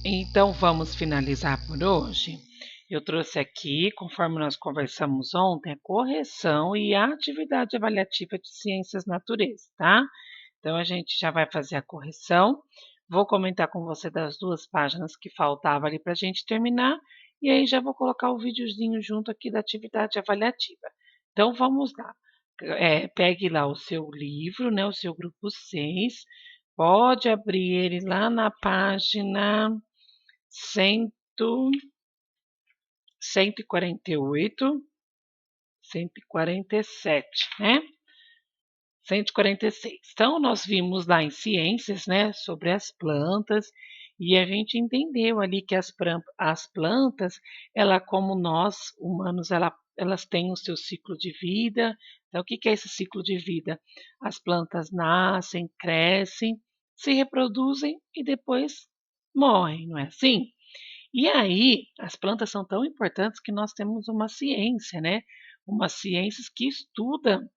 Então vamos finalizar por hoje. Eu trouxe aqui, conforme nós conversamos ontem, a correção e a atividade avaliativa de ciências natureza, tá? Então a gente já vai fazer a correção. Vou comentar com você das 2 páginas que faltava ali para a gente terminar, e aí já vou colocar o videozinho junto aqui da atividade avaliativa. Então vamos lá. Pegue lá o seu livro, né, o seu grupo 6. Pode abrir ele lá na página 100, 148, 147, né? 146. Então, nós vimos lá em ciências, né, sobre as plantas, e a gente entendeu ali que as plantas, ela como nós humanos, elas têm o seu ciclo de vida. Então, o que que é esse ciclo de vida? As plantas nascem, crescem, se reproduzem e depois morrem, não é assim? E aí, as plantas são tão importantes que nós temos uma ciência, né? Uma ciência que estuda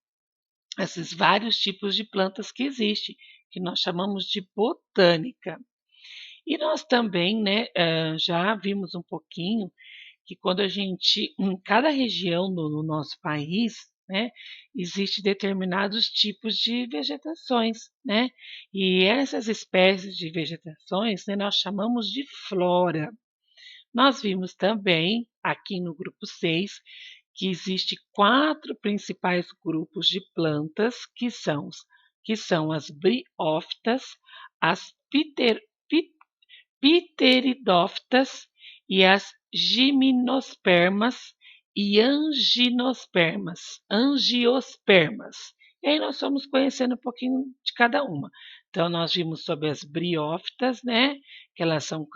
esses vários tipos de plantas que existem, que nós chamamos de botânica. E nós também, né, já vimos um pouquinho que quando a gente, em cada região no nosso país, né, existe determinados tipos de vegetações, né? E essas espécies de vegetações, né, nós chamamos de flora. Nós vimos também, aqui no grupo 6, que existe 4 principais grupos de plantas, que são as briófitas, as pteridófitas e as gimnospermas e angiospermas. E aí nós fomos conhecendo um pouquinho de cada uma. Então, nós vimos sobre as briófitas, né? Que elas são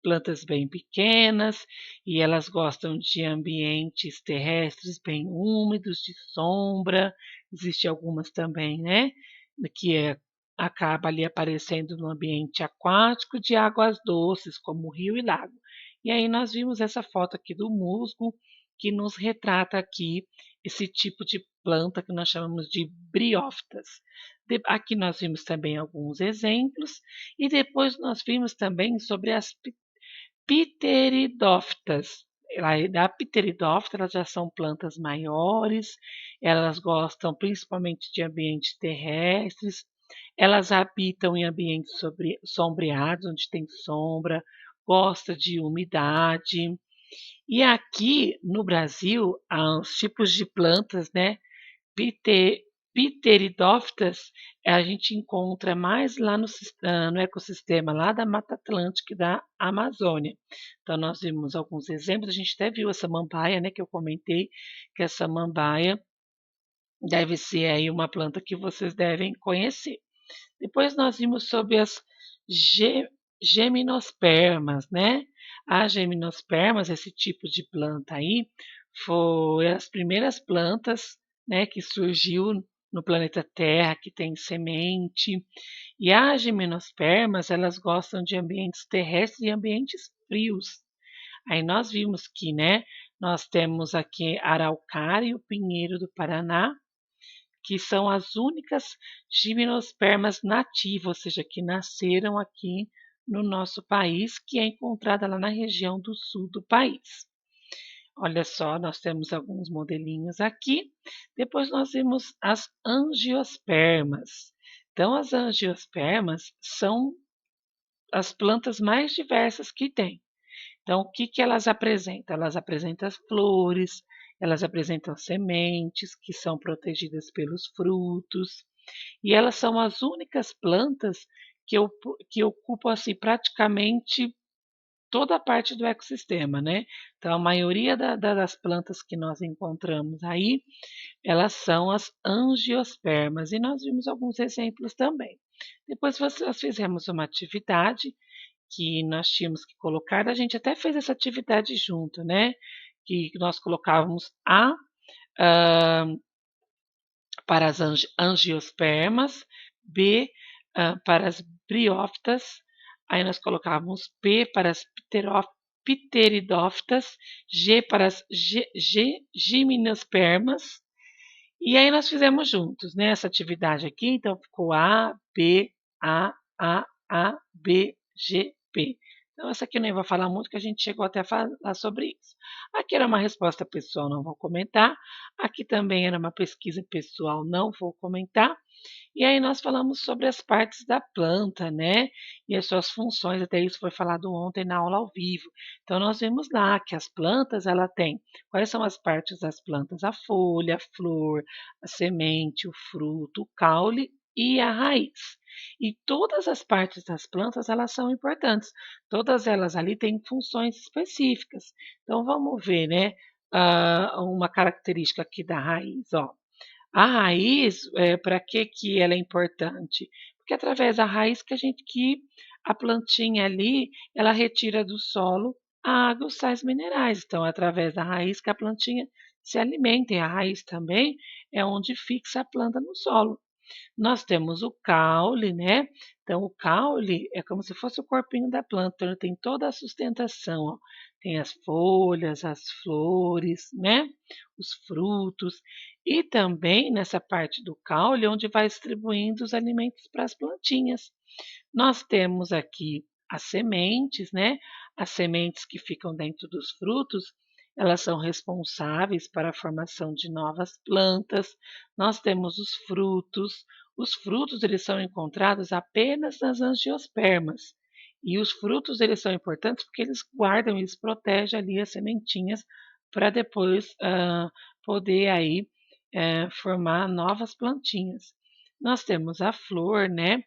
plantas bem pequenas e elas gostam de ambientes terrestres bem úmidos, de sombra. Existem algumas também, né? Que acaba ali aparecendo no ambiente aquático de águas doces, como rio e lago. E aí nós vimos essa foto aqui do musgo, que nos retrata aqui esse tipo de planta que nós chamamos de briófitas. Aqui nós vimos também alguns exemplos, e depois nós vimos também sobre as pteridófitas. A pteridófita, elas já são plantas maiores, elas gostam principalmente de ambientes terrestres, elas habitam em ambientes sombreados, onde tem sombra, gosta de umidade. E aqui no Brasil, há os tipos de plantas, né, pte pteridófitas, a gente encontra mais lá no ecossistema lá da Mata Atlântica e da Amazônia. Então nós vimos alguns exemplos, a gente até viu a samambaia, né, que eu comentei, que a samambaia deve ser aí uma planta que vocês devem conhecer. Depois nós vimos sobre as ge gimnospermas, né. As gimnospermas, esse tipo de planta aí, foi as primeiras plantas, né, que surgiu no planeta Terra, que tem semente. E as gimnospermas, elas gostam de ambientes terrestres e ambientes frios. Aí nós vimos que, né, nós temos aqui a araucária e o pinheiro do Paraná, que são as únicas gimnospermas nativas, ou seja, que nasceram aqui no nosso país, que é encontrada lá na região do sul do país. Olha só, nós temos alguns modelinhos aqui. Depois nós vimos as angiospermas. Então, as angiospermas são as plantas mais diversas que tem. Então, o que que elas apresentam? Elas apresentam as flores, elas apresentam sementes que são protegidas pelos frutos, e elas são as únicas plantas que ocupam assim praticamente toda a parte do ecossistema, né? Então, a maioria das plantas que nós encontramos aí, elas são as angiospermas, e nós vimos alguns exemplos também. Depois nós fizemos uma atividade que nós tínhamos que colocar, a gente até fez essa atividade junto, né? Que nós colocávamos A ah, para as angiospermas, B para as briófitas, aí nós colocávamos P para as pteridófitas, G para as gimnospermas, e aí nós fizemos juntos, né, essa atividade aqui, então ficou A, B, A, B, G, P. Então essa aqui eu nem vou falar muito, que a gente chegou até a falar sobre isso. Aqui era uma resposta pessoal, não vou comentar. Aqui também era uma pesquisa pessoal, não vou comentar. E aí nós falamos sobre as partes da planta, né, e as suas funções, até isso foi falado ontem na aula ao vivo. Então nós vimos lá que as plantas, ela tem quais são as partes das plantas? A folha, a flor, a semente, o fruto, o caule e a raiz. E todas as partes das plantas, elas são importantes. Todas elas ali têm funções específicas. Então vamos ver, né, uma característica aqui da raiz, ó. A raiz, pra que ela é importante? Porque é através da raiz que a plantinha ali, ela retira do solo a água e os sais minerais. Então é através da raiz que a plantinha se alimenta, e a raiz também é onde fixa a planta no solo. Nós temos o caule, né, então o caule é como se fosse o corpinho da planta, então ele tem toda a sustentação, ó, tem as folhas, as flores, né, os frutos, e também nessa parte do caule onde vai distribuindo os alimentos para as plantinhas. Nós temos aqui as sementes, né? As sementes que ficam dentro dos frutos, elas são responsáveis para a formação de novas plantas. Nós temos os frutos. Os frutos eles são encontrados apenas nas angiospermas. E os frutos eles são importantes porque eles guardam, eles protegem ali as sementinhas para depois poder aí formar novas plantinhas. Nós temos a flor, né?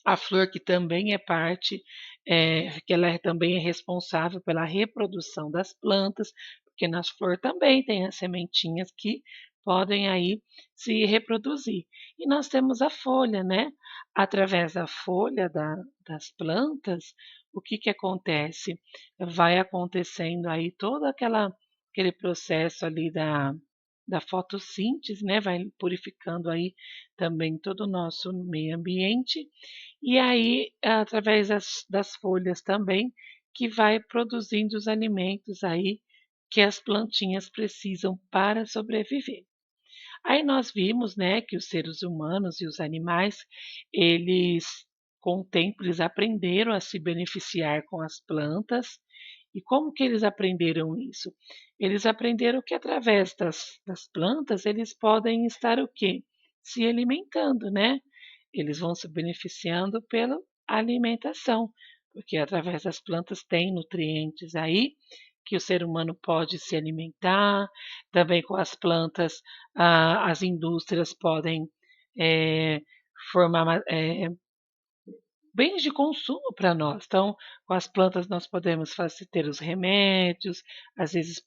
A flor que também é parte, que ela também é responsável pela reprodução das plantas, porque nas flor também tem as sementinhas que podem aí se reproduzir. E nós temos a folha, né? Através da folha das plantas, o que que acontece? Vai acontecendo aí todo aquele processo ali da fotossíntese, né? Vai purificando aí também todo o nosso meio ambiente e aí, através das folhas também, que vai produzindo os alimentos aí que as plantinhas precisam para sobreviver. Aí nós vimos, né, que os seres humanos e os animais, eles com o tempo eles aprenderam a se beneficiar com as plantas. E como que eles aprenderam isso? Eles aprenderam que através das plantas eles podem estar o quê? Se alimentando, né? Eles vão se beneficiando pela alimentação, porque através das plantas tem nutrientes aí que o ser humano pode se alimentar, também com as plantas as indústrias podem eh, formar bens de consumo para nós. Então, com as plantas nós podemos ter os remédios, às vezes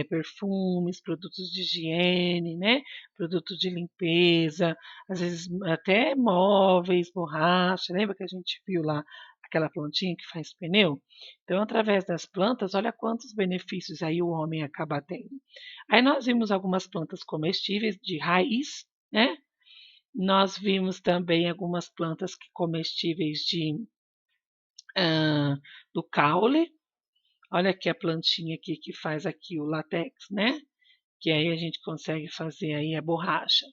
perfumes, produtos de higiene, né? Produtos de limpeza, às vezes até móveis, borracha. Lembra que a gente viu lá aquela plantinha que faz pneu? Então, através das plantas, olha quantos benefícios aí o homem acaba tendo. Aí nós vimos algumas plantas comestíveis de raiz, né? Nós vimos também algumas plantas comestíveis do caule. Olha aqui a plantinha aqui que faz aqui o látex, né? Que aí a gente consegue fazer aí a borracha.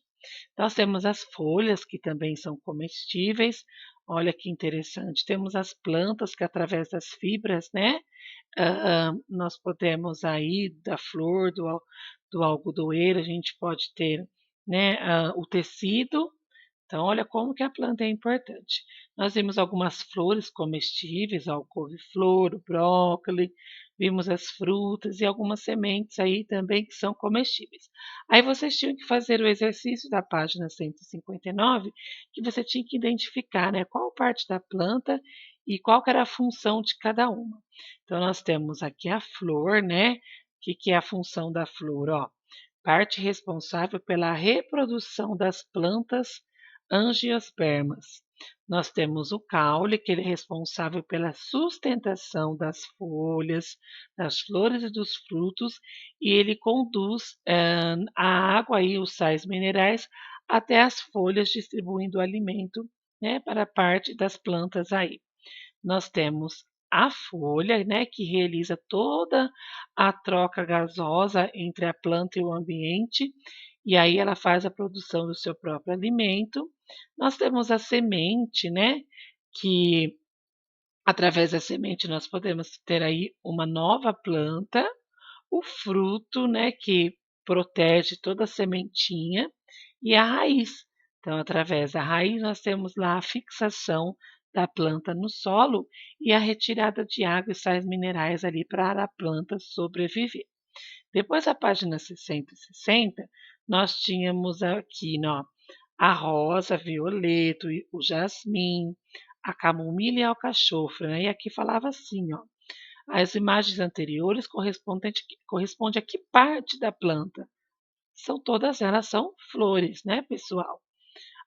Nós temos as folhas que também são comestíveis. Olha que interessante. Temos as plantas que através das fibras, né? Nós podemos aí da flor, do algodoeiro, a gente pode ter, né? O tecido. Então, olha como que a planta é importante. Nós vimos algumas flores comestíveis, ó, o couve-flor, o brócolis, vimos as frutas e algumas sementes aí também que são comestíveis. Aí vocês tinham que fazer o exercício da página 159, que você tinha que identificar, né, qual parte da planta e qual que era a função de cada uma. Então, nós temos aqui a flor, né? O que é a função da flor? Ó, parte responsável pela reprodução das plantas angiospermas. Nós temos o caule, que ele é responsável pela sustentação das folhas, das flores e dos frutos, e ele conduz a água e os sais minerais até as folhas, distribuindo o alimento, né, para a parte das plantas aí. Nós temos a folha, né, que realiza toda a troca gasosa entre a planta e o ambiente, e aí ela faz a produção do seu próprio alimento. Nós temos a semente, né, que Através da semente nós podemos ter aí uma nova planta, o fruto, né, que protege toda a sementinha e a raiz. Então, através da raiz, nós temos lá a fixação da planta no solo e a retirada de água e sais minerais ali para a planta sobreviver. Depois, da página 660, nós tínhamos aqui, ó, a rosa, violeta, o jasmim, a camomila e a alcachofra, né? E aqui falava assim, ó, as imagens anteriores correspondem a que parte da planta? São todas elas são flores, né, pessoal?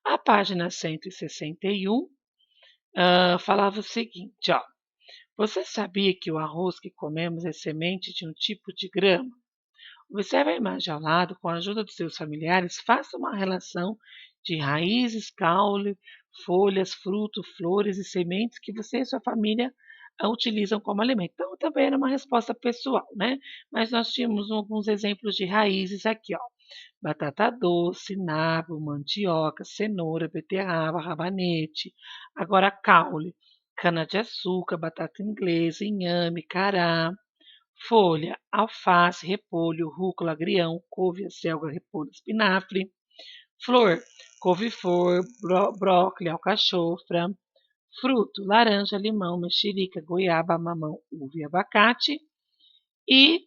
A página 161 falava o seguinte, ó. Você sabia que o arroz que comemos é semente de um tipo de grama? Observe a imagem ao lado, com a ajuda dos seus familiares, faça uma relação de raízes, caule, folhas, frutos, flores e sementes que você e sua família utilizam como alimento. Então, também era uma resposta pessoal, né? Mas nós tínhamos alguns exemplos de raízes aqui, ó. Batata doce, nabo, mandioca, cenoura, beterraba, rabanete. Agora, caule, cana-de-açúcar, batata inglesa, inhame, cará. Folha: alface, repolho, rúcula, agrião, couve, acelga, repolho, espinafre. Flor: couve-flor, brócolis, alcachofra. Fruto: laranja, limão, mexerica, goiaba, mamão, uva e abacate. E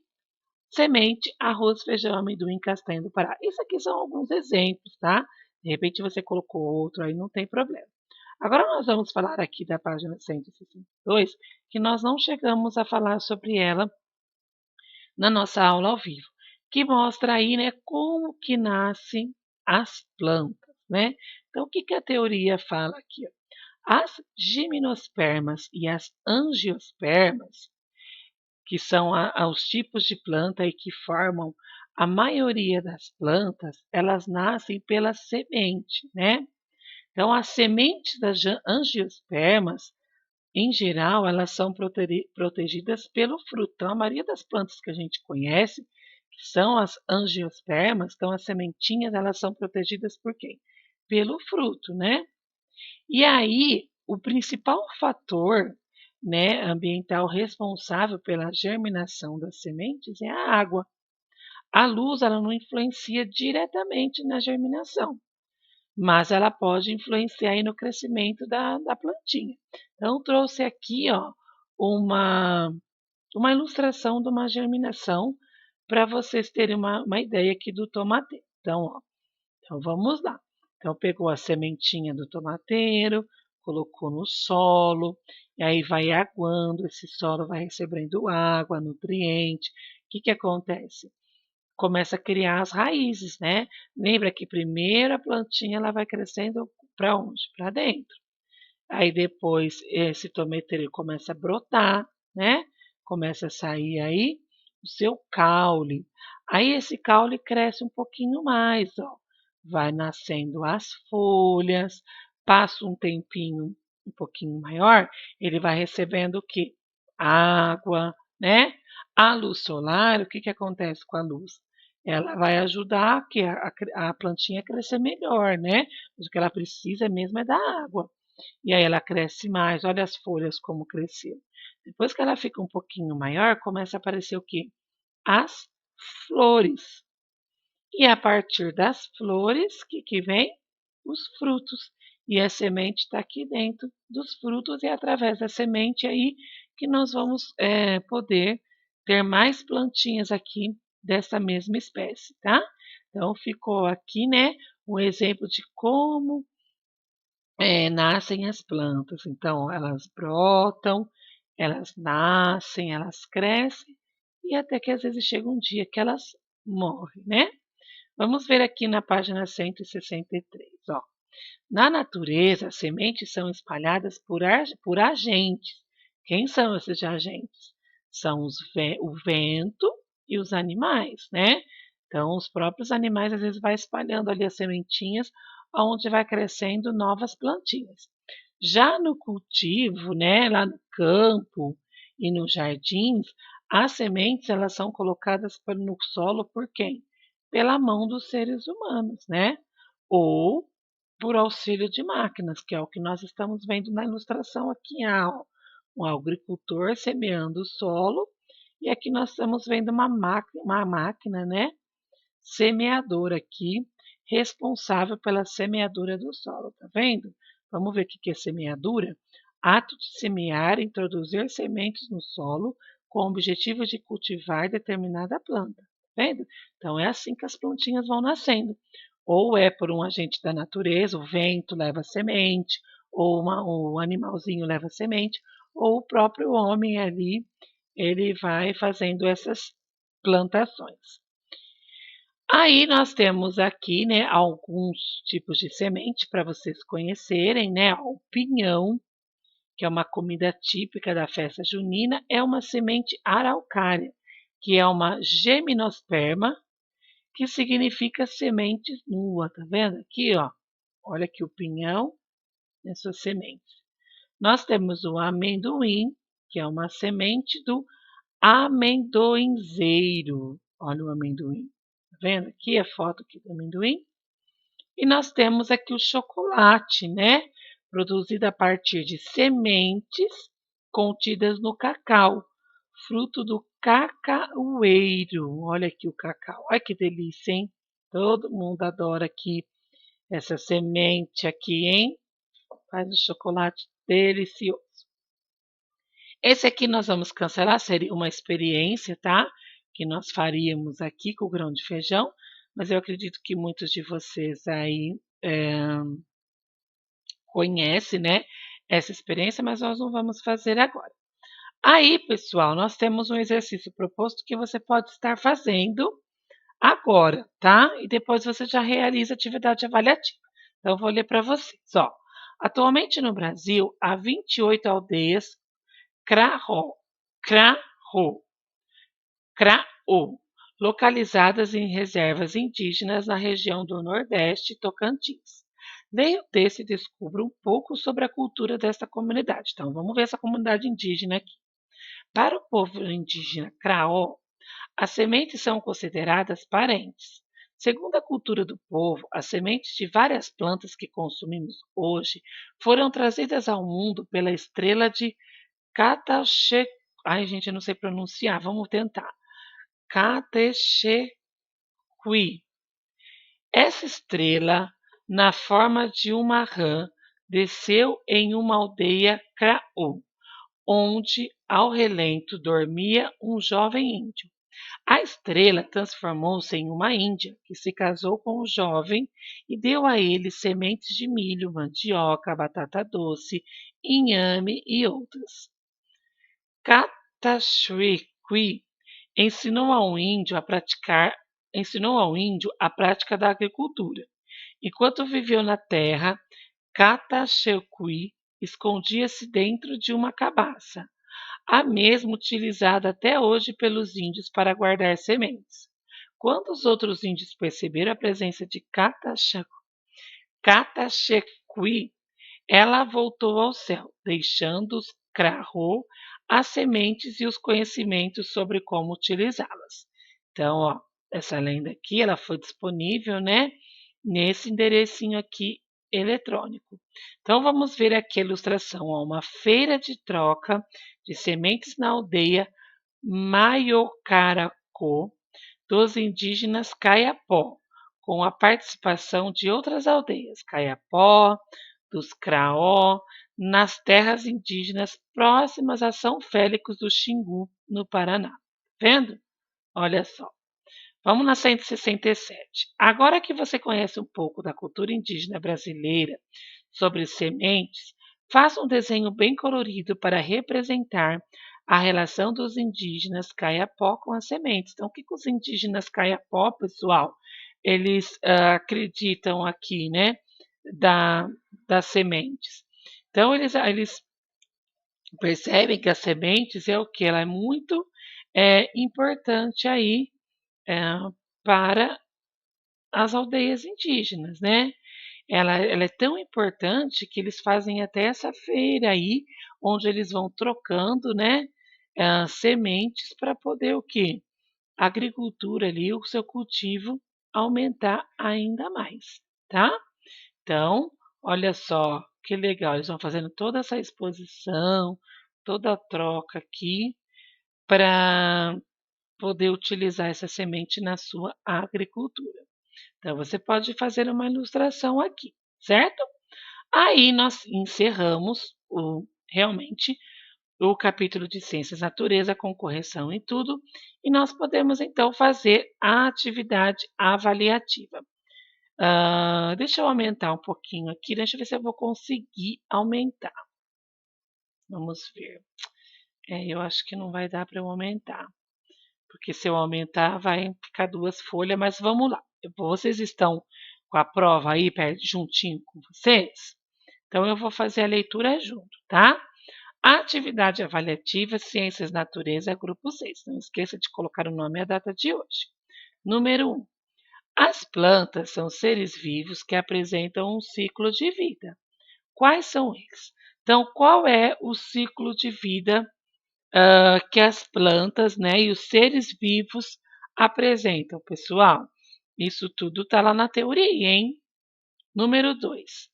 semente: arroz, feijão, amendoim, castanha do Pará. Isso aqui são alguns exemplos, tá? De repente você colocou outro aí, não tem problema. Agora nós vamos falar aqui da página 162, que nós não chegamos a falar sobre ela na nossa aula ao vivo, que mostra aí, né, como que nascem as plantas, né? Então, o que que a teoria fala aqui? Ó? As gimnospermas e as angiospermas, que são os tipos de planta e que formam a maioria das plantas, elas nascem pela semente, né? Então, as sementes das angiospermas em geral, elas são protegidas pelo fruto. Então, a maioria das plantas que a gente conhece, que são as angiospermas, então as sementinhas, elas são protegidas por quem? Pelo fruto, né? E aí, o principal fator, né, ambiental responsável pela germinação das sementes é a água. A luz, ela não influencia diretamente na germinação, mas ela pode influenciar aí no crescimento da plantinha. Então, trouxe aqui, ó, uma, uma ilustração de uma germinação para vocês terem uma ideia aqui do tomateiro. Então, ó, então, vamos lá. Então, pegou a sementinha do tomateiro, colocou no solo, e aí vai aguando, esse solo vai recebendo água, nutriente. O que, que acontece? Começa a criar as raízes, né? Lembra que primeiro a plantinha ela vai crescendo para onde? Para dentro. Aí depois esse tomateiro começa a brotar, né? Começa a sair aí o seu caule. Aí esse caule cresce um pouquinho mais, ó. Vai nascendo as folhas, passa um tempinho um pouquinho maior, ele vai recebendo o quê? Água, né? A luz solar, o que que acontece com a luz? Ela vai ajudar que a plantinha a crescer melhor, né? Mas o que ela precisa mesmo é da água. E aí ela cresce mais, olha as folhas como cresceu. Depois que ela fica um pouquinho maior, começa a aparecer o quê? As flores. E a partir das flores, que vem? Os frutos. E a semente está aqui dentro dos frutos, e é através da semente aí que nós vamos poder ter mais plantinhas aqui dessa mesma espécie, tá? Então ficou aqui, né, um exemplo de como nascem as plantas. Então, elas brotam, elas nascem, elas crescem e até que às vezes chega um dia que elas morrem, né? Vamos ver aqui na página 163, ó. Na natureza, as sementes são espalhadas por agentes. Quem são esses agentes? São o vento e os animais, né? Então, os próprios animais às vezes vai espalhando ali as sementinhas, onde vai crescendo novas plantinhas. Já no cultivo, né, lá no campo e nos jardins, as sementes elas são colocadas no solo por quem? Pela mão dos seres humanos, né? Ou por auxílio de máquinas, que é o que nós estamos vendo na ilustração aqui. Ó. um agricultor semeando o solo, e aqui nós estamos vendo uma máquina, né, semeadora aqui, responsável pela semeadura do solo, tá vendo? Vamos ver o que é semeadura? Ato de semear, introduzir sementes no solo com o objetivo de cultivar determinada planta, tá vendo? Então é assim que as plantinhas vão nascendo. Ou é por um agente da natureza, o vento leva semente, ou um animalzinho leva semente, ou o próprio homem ali, ele vai fazendo essas plantações. Aí nós temos aqui, né, alguns tipos de semente para vocês conhecerem, né? O pinhão, que é uma comida típica da festa junina, é uma semente araucária, que é uma gimnosperma, que significa semente nua, tá vendo? Aqui, ó, olha aqui o pinhão e suas sementes. Nós temos o amendoim, que é uma semente do amendoinzeiro. Olha o amendoim. Tá vendo? Aqui a foto aqui do amendoim. E nós temos aqui o chocolate, né? Produzido a partir de sementes contidas no cacau, fruto do cacaueiro. Olha aqui o cacau. Olha que delícia, hein? Todo mundo adora aqui essa semente aqui, hein? Faz um chocolate delicioso. Esse aqui nós vamos cancelar, seria uma experiência, tá? Que nós faríamos aqui com o grão de feijão, mas eu acredito que muitos de vocês aí conhecem, né, essa experiência, mas nós não vamos fazer agora. Aí, pessoal, nós temos um exercício proposto que você pode estar fazendo agora, tá? E depois você já realiza a atividade avaliativa. Então, eu vou ler para vocês, ó. Atualmente no Brasil, há 28 aldeias CRAO, CRAO, CRAO, localizadas em reservas indígenas na região do Nordeste e Tocantins. Leia o texto e descubra um pouco sobre a cultura desta comunidade. Então, vamos ver essa comunidade indígena aqui. Para o povo indígena CRAO, as sementes são consideradas parentes. Segundo a cultura do povo, as sementes de várias plantas que consumimos hoje foram trazidas ao mundo pela estrela de Catache... Ai, gente, eu não sei pronunciar, vamos tentar. Catechequi. Essa estrela, na forma de uma rã, desceu em uma aldeia Craô, onde ao relento dormia um jovem índio. A estrela transformou-se em uma índia que se casou com o jovem e deu a ele sementes de milho, mandioca, batata doce, inhame e outras. Catachuiqui ensinou ao índio a prática da agricultura. Enquanto viveu na terra, Catachuiqui escondia-se dentro de uma cabaça, a mesma utilizada até hoje pelos índios para guardar sementes. Quando os outros índios perceberam a presença de Catachequi, ela voltou ao céu, deixando os Krahô as sementes e os conhecimentos sobre como utilizá-las. Então, ó, essa lenda aqui, ela foi disponível, né, nesse enderecinho aqui eletrônico. Então, vamos ver aqui a ilustração, ó, uma feira de troca de sementes na aldeia Maiocaracô dos indígenas Caiapó, com a participação de outras aldeias, Caiapó, dos Craó, nas terras indígenas próximas a São Félix do Xingu, no Paraná. Vendo? Olha só. Vamos na 167. Agora que você conhece um pouco da cultura indígena brasileira sobre sementes, faça um desenho bem colorido para representar a relação dos indígenas Caiapó com as sementes. Então, o que os indígenas Caiapó, pessoal, eles acreditam aqui, né, da, das sementes? Então, eles percebem que as sementes é o que? Ela é muito importante aí é, para as aldeias indígenas, né? Ela é tão importante que eles fazem até essa feira aí, onde eles vão trocando, né, sementes para poder o quê? A agricultura ali, o seu cultivo aumentar ainda mais, tá? Então, olha só que legal, eles vão fazendo toda essa exposição toda a troca aqui para poder utilizar essa semente na sua agricultura. Então, você pode fazer uma ilustração aqui, certo? Aí nós encerramos realmente o capítulo de Ciências Natureza com correção e tudo, e nós podemos então fazer a atividade avaliativa. Deixa eu aumentar um pouquinho aqui, deixa eu ver se eu vou conseguir aumentar. Vamos ver. Eu acho que não vai dar para eu aumentar, porque se eu aumentar vai ficar 2 folhas, mas vamos lá. Vocês estão com a prova aí perto, juntinho com vocês? Então eu vou fazer a leitura junto, tá? Atividade avaliativa, Ciências Natureza, grupo 6. Não esqueça de colocar o nome e a data de hoje. Número 1. As plantas são seres vivos que apresentam um ciclo de vida. Quais são eles? Então, qual é o ciclo de vida que as plantas, né, e os seres vivos apresentam, pessoal? Isso tudo está lá na teoria, hein? Número 2.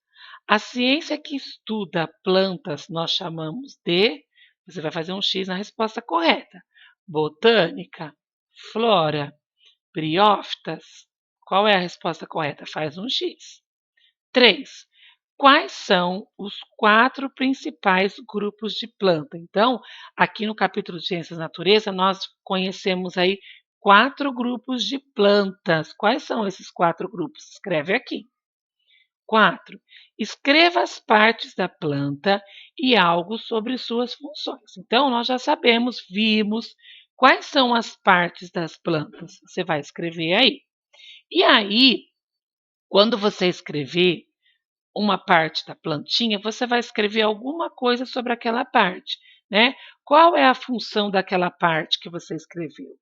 A ciência que estuda plantas nós chamamos de, você vai fazer um X na resposta correta. Botânica, flora, briófitas. Qual é a resposta correta? Faz um X. 3. Quais são os 4 principais grupos de planta? Então, aqui no capítulo de Ciências da Natureza, nós conhecemos aí 4 grupos de plantas. Quais são esses 4 grupos? Escreve aqui. 4. Escreva as partes da planta e algo sobre suas funções. Então, nós já sabemos, vimos quais são as partes das plantas. Você vai escrever aí. E aí, quando você escrever uma parte da plantinha, você vai escrever alguma coisa sobre aquela parte, né? Qual é a função daquela parte que você escreveu? O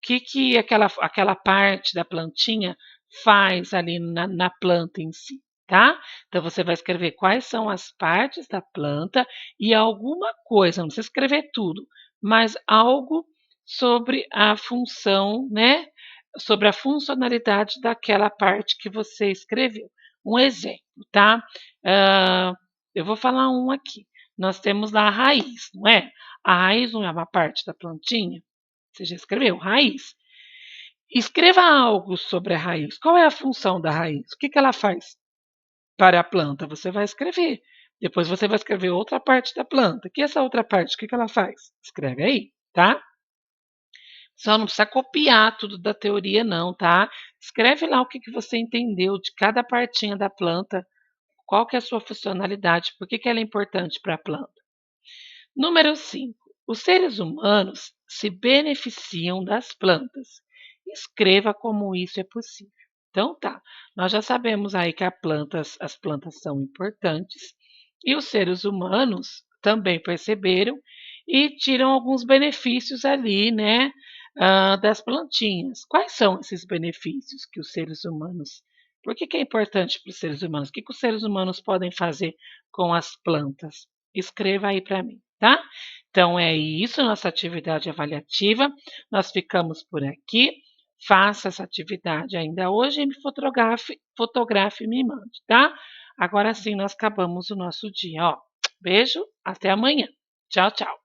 que aquela parte da plantinha faz ali na planta em si, tá? Então você vai escrever quais são as partes da planta e alguma coisa, não precisa escrever tudo, mas algo sobre a função, né? Sobre a funcionalidade daquela parte que você escreveu. Um exemplo, tá? Ah, eu vou falar um aqui. Nós temos lá a raiz, não é? A raiz não é uma parte da plantinha? Você já escreveu? Raiz. Escreva algo sobre a raiz. Qual é a função da raiz? O que ela faz para a planta? Você vai escrever. Depois você vai escrever outra parte da planta. Que essa outra parte, o que ela faz? Escreve aí, tá? Só não precisa copiar tudo da teoria, não, tá? Escreve lá o que você entendeu de cada partinha da planta, qual que é a sua funcionalidade, por que ela é importante para a planta. Número 5. Os seres humanos se beneficiam das plantas. Escreva como isso é possível. Então tá, nós já sabemos aí que as plantas são importantes e os seres humanos também perceberam e tiram alguns benefícios ali, né, das plantinhas. Quais são esses benefícios que os seres humanos? Por que é importante para os seres humanos? O que os seres humanos podem fazer com as plantas? Escreva aí para mim, tá? Então é isso, nossa atividade avaliativa. Nós ficamos por aqui. Faça essa atividade ainda hoje e me fotografe e me mande, tá? Agora sim nós acabamos o nosso dia, ó. Beijo, até amanhã. Tchau, tchau.